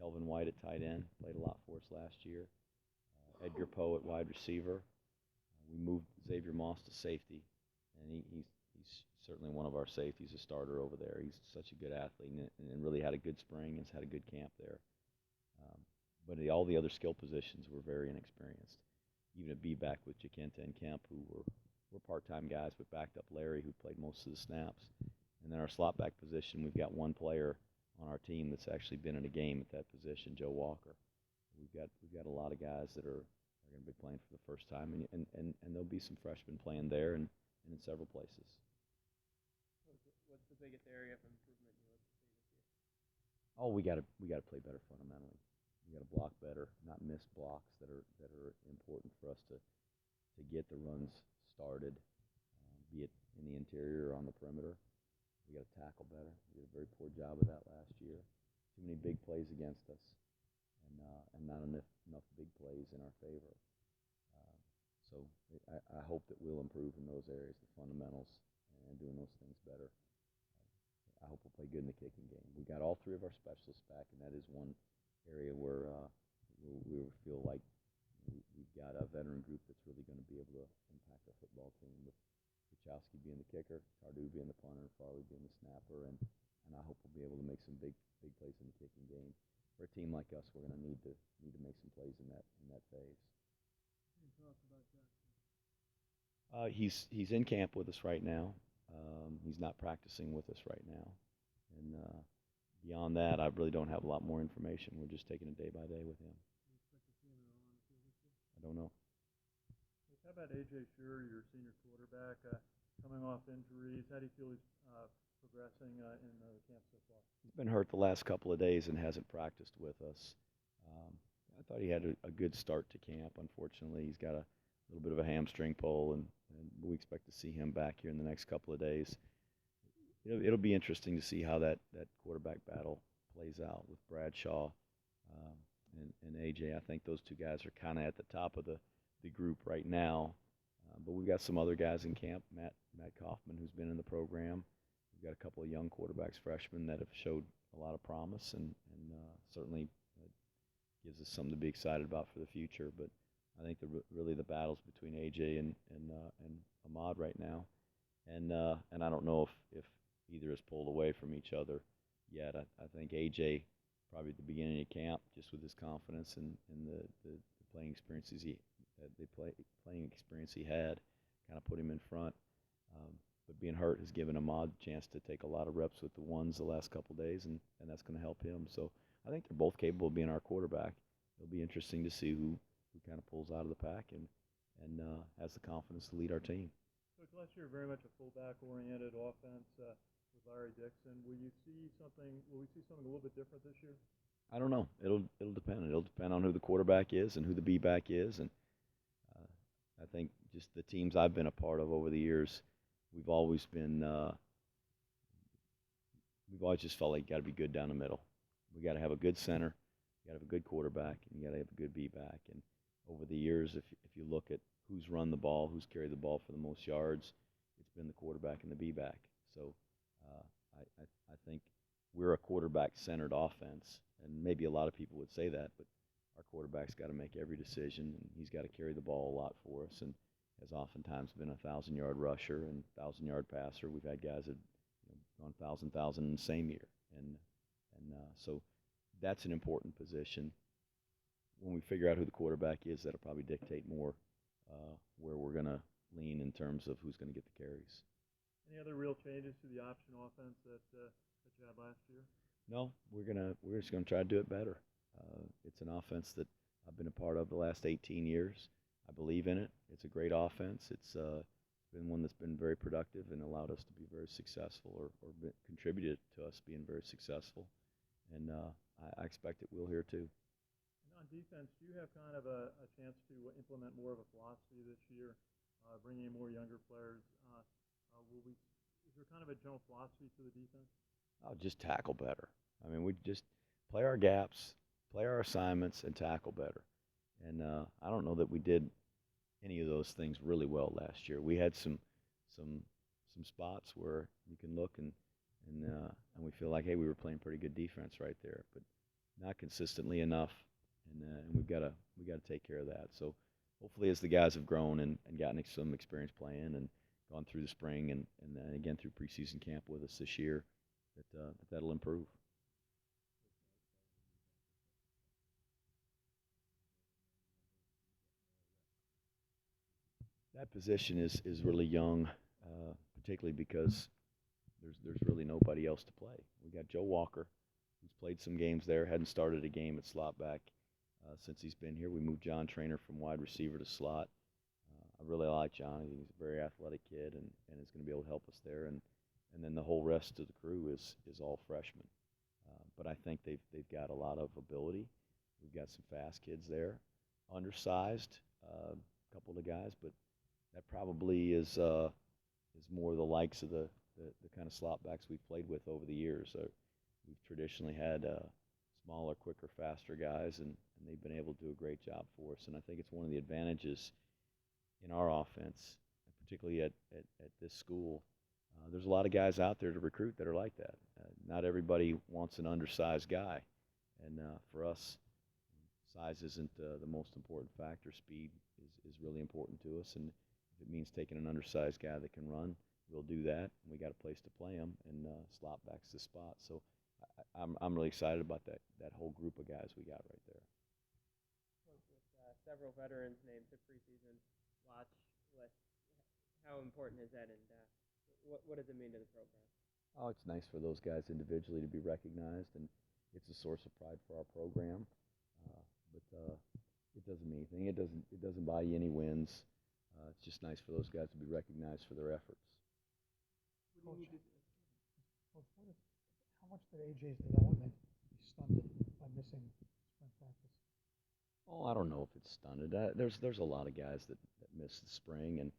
Kelvin White at tight end, played a lot for us last year. Edgar Poe at wide receiver. We moved Xavier Moss to safety, and he's certainly one of our safeties, a starter over there. He's such a good athlete and really had a good spring and has had a good camp there. But all the other skill positions were very inexperienced. Even at B-back with Jacinta and Kemp, who were part-time guys, but backed up Larry, who played most of the snaps. And then our slot back position, we've got one player on our team that's actually been in a game at that position, Joe Walker. We've got a lot of guys that are going to be playing for the first time, and there'll be some freshmen playing there and in several places. What's the biggest area of improvement you look to see this year? Oh, we got to play better fundamentally. We got to block better, not miss blocks that are important for us to get the runs started, be it in the interior or on the perimeter. We got to tackle better. We did a very poor job of that last year. Too many big plays against us, and not enough big plays in our favor. So I hope that we'll improve in those areas, the fundamentals, and doing those things better. I hope we'll play good in the kicking game. We got all three of our specialists back, and that is one area where we feel like we've got a veteran group that's really going to be able to impact our football team, with Kuchowski being the kicker, Tardu being the punter, Farley being the snapper, and I hope we'll be able to make some big plays in the kicking game. For a team like us, we're going to need to make some plays in that phase. Can you talk about Jackson? He's in camp with us right now. He's not practicing with us right now, and beyond that, I really don't have a lot more information. We're just taking it day by day with him. Do you expect to see him at all on the field this year? I don't know. How about A.J. Shure, your senior quarterback, coming off injuries? How do you feel he's progressing in the camp so far? He's been hurt the last couple of days and hasn't practiced with us. I thought he had a good start to camp. Unfortunately, he's got a little bit of a hamstring pull, and we expect to see him back here in the next couple of days. It'll be interesting to see how that quarterback battle plays out with Bradshaw and A.J. I think those two guys are kind of at the top of the group right now. But we've got some other guys in camp, Matt Kaufman, who's been in the program. We've got a couple of young quarterbacks, freshmen, that have showed a lot of promise, and certainly gives us something to be excited about for the future. But I think really the battle's between A.J. and Ahmad right now, and I don't know if either has pulled away from each other yet. I think A.J. probably at the beginning of camp, just with his confidence and the playing experiences playing experience he had, kind of put him in front. But being hurt has given Ahmad a chance to take a lot of reps with the ones the last couple of days, and that's going to help him. So I think they're both capable of being our quarterback. It'll be interesting to see who kind of pulls out of the pack and has the confidence to lead our team. Coach, last year very much a fullback-oriented offense with Larry Dixon. Will we see something a little bit different this year? I don't know. It'll depend. It'll depend on who the quarterback is and who the B-back is. And I think just the teams I've been a part of over the years, we've always just felt like you got to be good down the middle. We got to have a good center, you got to have a good quarterback, and you got to have a good B-back. And over the years, if you look at who's run the ball, who's carried the ball for the most yards, it's been the quarterback and the B-back. So I think we're a quarterback-centered offense, and maybe a lot of people would say that, but our quarterback's got to make every decision, and he's got to carry the ball a lot for us, and has oftentimes been a 1,000-yard rusher and 1,000-yard passer. We've had guys that gone 1,000 in the same year, and so that's an important position. When we figure out who the quarterback is, that'll probably dictate more where we're going to lean in terms of who's going to get the carries. Any other real changes to the option offense that you had last year? No, we're just gonna try to do it better. It's an offense that I've been a part of the last 18 years. I believe in it. It's a great offense. It's been one that's been very productive and allowed us to be very successful, or contributed to us being very successful. And I expect it will here too. And on defense, do you have kind of a chance to implement more of a philosophy this year, bringing in more younger players? Is there kind of a general philosophy to the defense? I'll just tackle better. I mean, we just play our gaps, play our assignments, and tackle better. And I don't know that we did any of those things really well last year. We had some spots where you can look and we feel like, hey, we were playing pretty good defense right there. But not consistently enough, and we got to take care of that. So hopefully, as the guys have grown and gotten some experience playing and gone through the spring and then again through preseason camp with us this year, that'll improve. That position is really young, particularly because there's really nobody else to play. We got Joe Walker, who's played some games there, hadn't started a game at slot back since he's been here. We moved John Trainer from wide receiver to slot. I really like John. I think he's a very athletic kid and is going to be able to help us there. And then the whole rest of the crew is all freshmen. But I think they've got a lot of ability. We've got some fast kids there, undersized, a couple of the guys, but that probably is more the likes of the kind of slot backs we've played with over the years. We've traditionally had smaller, quicker, faster guys, and they've been able to do a great job for us. And I think it's one of the advantages in our offense, particularly at this school. There's a lot of guys out there to recruit that are like that. Not everybody wants an undersized guy, and for us, size isn't the most important factor. Speed is really important to us, and if it means taking an undersized guy that can run, we'll do that. And we got a place to play him, and slot back's the spot. So I'm really excited about that whole group of guys we got right there. With several veterans named to preseason watch list, how important is that, and what does it mean to the program? Oh, it's nice for those guys individually to be recognized, and it's a source of pride for our program. But it doesn't mean anything. It doesn't buy you any wins. It's just nice for those guys to be recognized for their efforts. Coach, how much did AJ's development be stunted by missing spring practice? Oh, I don't know if it's stunted. There's a lot of guys that miss the spring, and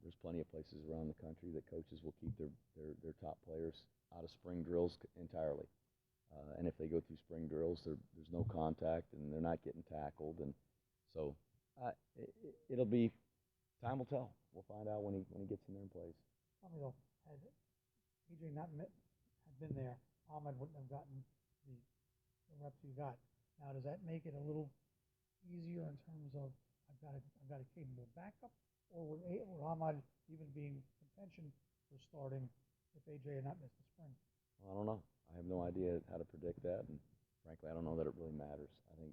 there's plenty of places around the country that coaches will keep their top players out of spring drills entirely. And if they go through spring drills, there's no contact, and they're not getting tackled, and so it'll be time will tell. We'll find out when he gets in there and plays. Tell me though, had AJ not had been there, Ahmed wouldn't have gotten the reps you got. Now, does that make it a little easier in terms of I've got a capable backup, or would Ahmed even be in contention for starting if AJ had not missed the spring? Well, I don't know. I have no idea how to predict that, and frankly, I don't know that it really matters. I think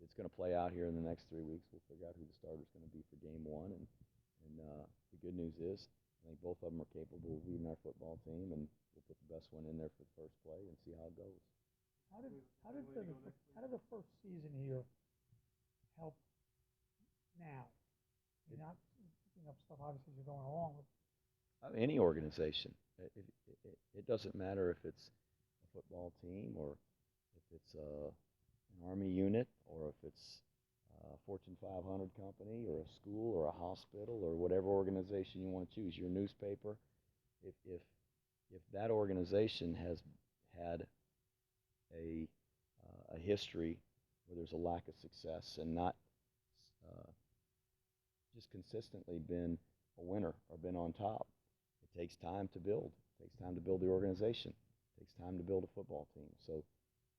it's going to play out here in the next 3 weeks. We'll figure out who the starter's going to be for game one, and the good news is I think both of them are capable of leading our football team, and we'll put the best one in there for the first play and see how it goes. How did the first season here help now? You're not picking up stuff obviously as you're going along with. Any organization. It doesn't matter if it's a football team or if it's an Army unit or if it's a Fortune 500 company or a school or a hospital or whatever organization you want to choose, your newspaper. If that organization has had a history where there's a lack of success and not just consistently been a winner or been on top, it takes time to build. It takes time to build the organization. It takes time to build a football team. So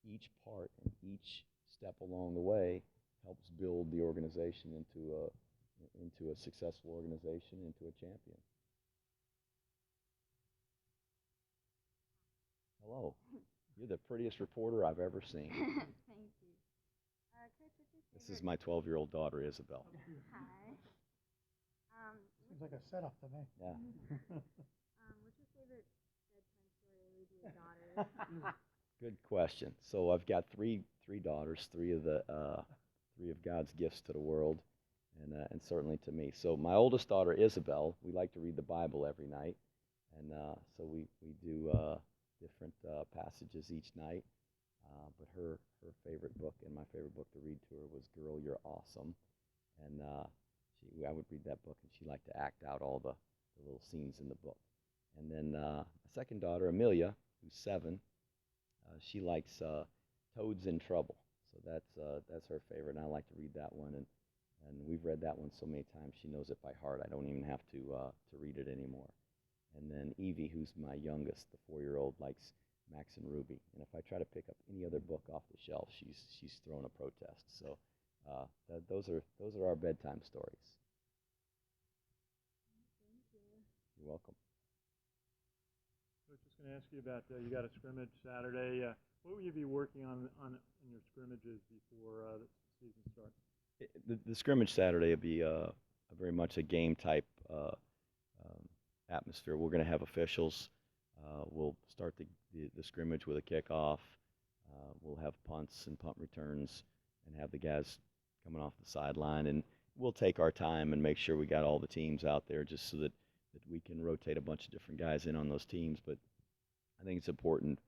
each part and each step along the way helps build the organization into a successful organization, into a champion. Hello. You're the prettiest reporter I've ever seen. Thank you. Chris, what's your This is favorite? my 12-year-old daughter, Isabel. Hi. Seems like a setup to me. Yeah. What's your favorite bedtime story to read to your daughter? Good question. So I've got three daughters, three of God's gifts to the world, and certainly to me. So my oldest daughter, Isabel, we like to read the Bible every night, and so we do different passages each night. But her favorite book and my favorite book to read to her was "Girl, You're Awesome," and I would read that book, and she liked to act out all the little scenes in the book. And then my second daughter, Amelia, who's 7, she likes Toads in Trouble. So that's her favorite, and I like to read that one. And we've read that one so many times, she knows it by heart. I don't even have to read it anymore. And then Evie, who's my youngest, the 4-year-old, likes Max and Ruby. And if I try to pick up any other book off the shelf, she's throwing a protest. So those are our bedtime stories. Thank you. You're welcome. I was just going to ask you about you got a scrimmage Saturday. What will you be working on in your scrimmages before the season starts? The scrimmage Saturday will be very much a game type atmosphere. We're going to have officials. We'll start the scrimmage with a kickoff. We'll have punts and punt returns and have the guys coming off the sideline. And we'll take our time and make sure we got all the teams out there just so that we can rotate a bunch of different guys in on those teams. But I think it's important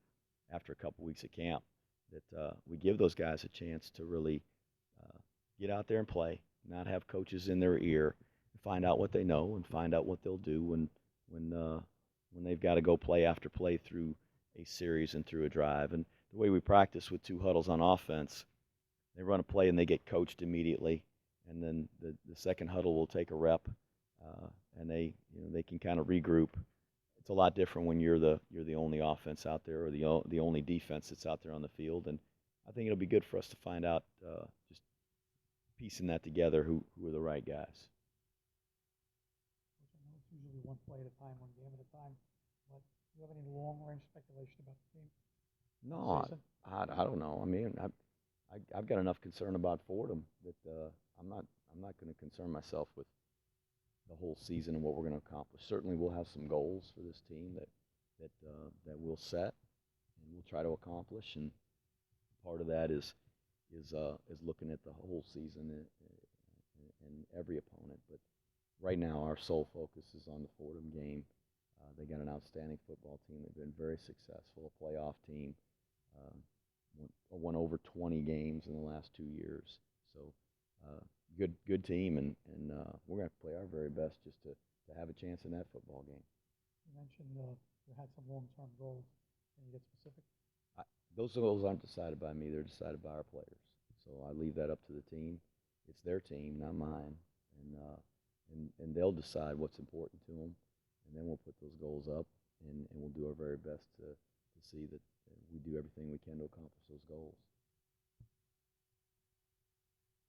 after a couple weeks of camp that we give those guys a chance to really get out there and play, not have coaches in their ear, find out what they know and find out what they'll do when they've got to go play after play through a series and through a drive. And the way we practice with 2 huddles on offense, they run a play and they get coached immediately, and then the second huddle will take a rep, and they can kind of regroup. It's a lot different when you're the only offense out there or the only defense that's out there on the field. And I think it'll be good for us to find out just piecing that together who are the right guys. Which I know it's usually one play at a time, one game at a time, but do you have any long-range speculation about the team? No, I don't know. I mean, I've got enough concern about Fordham that I'm not going to concern myself with the whole season and what we're going to accomplish. Certainly, we'll have some goals for this team that we'll set and we'll try to accomplish. And part of that is looking at the whole season and every opponent. But right now, our sole focus is on the Fordham game. They got an outstanding football team. They've been very successful, a playoff team. Won over 20 games in the last 2 years. So good team, and we're going to play our very best just to have a chance in that football game. You mentioned you had some long-term goals. Can you get specific? Those goals aren't decided by me. They're decided by our players. So I leave that up to the team. It's their team, not mine. And they'll decide what's important to them. And then we'll put those goals up, and we'll do our very best to see that we do everything we can to accomplish those goals.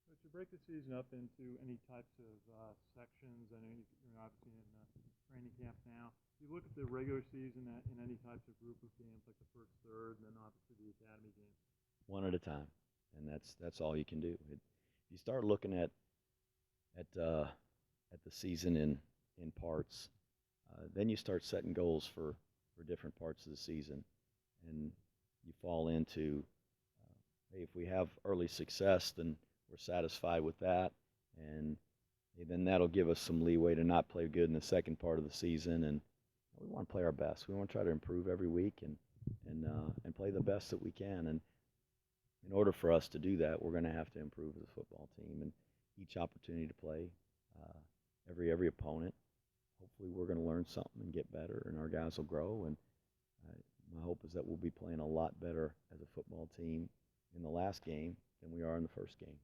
So to break the season up into any types of sections, I know you're obviously in training camp now. You look at the regular season in any types of group of games, like the first, third, and then obviously the academy games. One at a time, and that's all you can do. You start looking at the season in parts, then you start setting goals for different parts of the season, and you fall into, hey, if we have early success, then we're satisfied with that, and then that'll give us some leeway to not play good in the second part of the season, and we want to play our best. We want to try to improve every week and play the best that we can. And in order for us to do that, we're going to have to improve as a football team. And each opportunity to play, every opponent, hopefully we're going to learn something and get better, and our guys will grow. And my hope is that we'll be playing a lot better as a football team in the last game than we are in the first game.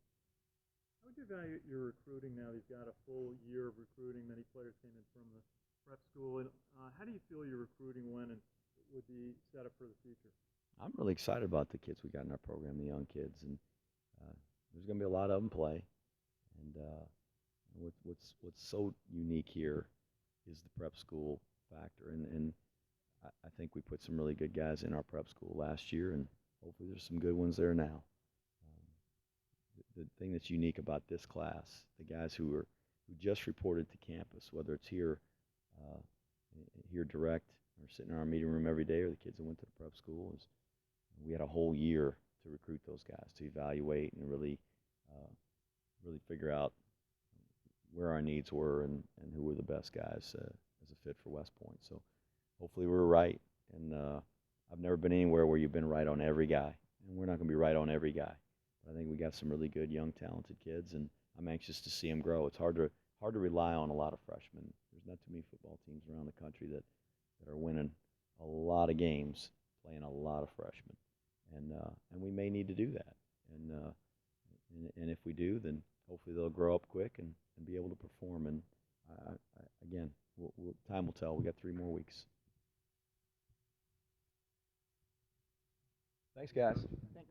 How would you evaluate your recruiting now? You've got a full year of recruiting. Many players came in from the prep school. And how do you feel your recruiting went and would be set up for the future? I'm really excited about the kids we got in our program, the young kids, and there's going to be a lot of them play. And what's so unique here is the prep school factor, and I think we put some really good guys in our prep school last year, and hopefully there's some good ones there now. The thing that's unique about this class, the guys who just reported to campus, whether it's here direct or sitting in our meeting room every day, or the kids that went to the prep school, is we had a whole year to recruit those guys, to evaluate and really figure out where our needs were and who were the best guys as a fit for West Point. So hopefully we were right, and I've never been anywhere where you've been right on every guy, and we're not going to be right on every guy. But I think we got some really good, young, talented kids, and I'm anxious to see them grow. It's hard to rely on a lot of freshmen. There's not too many football teams around the country that are winning a lot of games, playing a lot of freshmen, and we may need to do that. And if we do, then hopefully they'll grow up quick and be able to perform. And again, time will tell. We got 3 more weeks. Thanks, guys. Coach.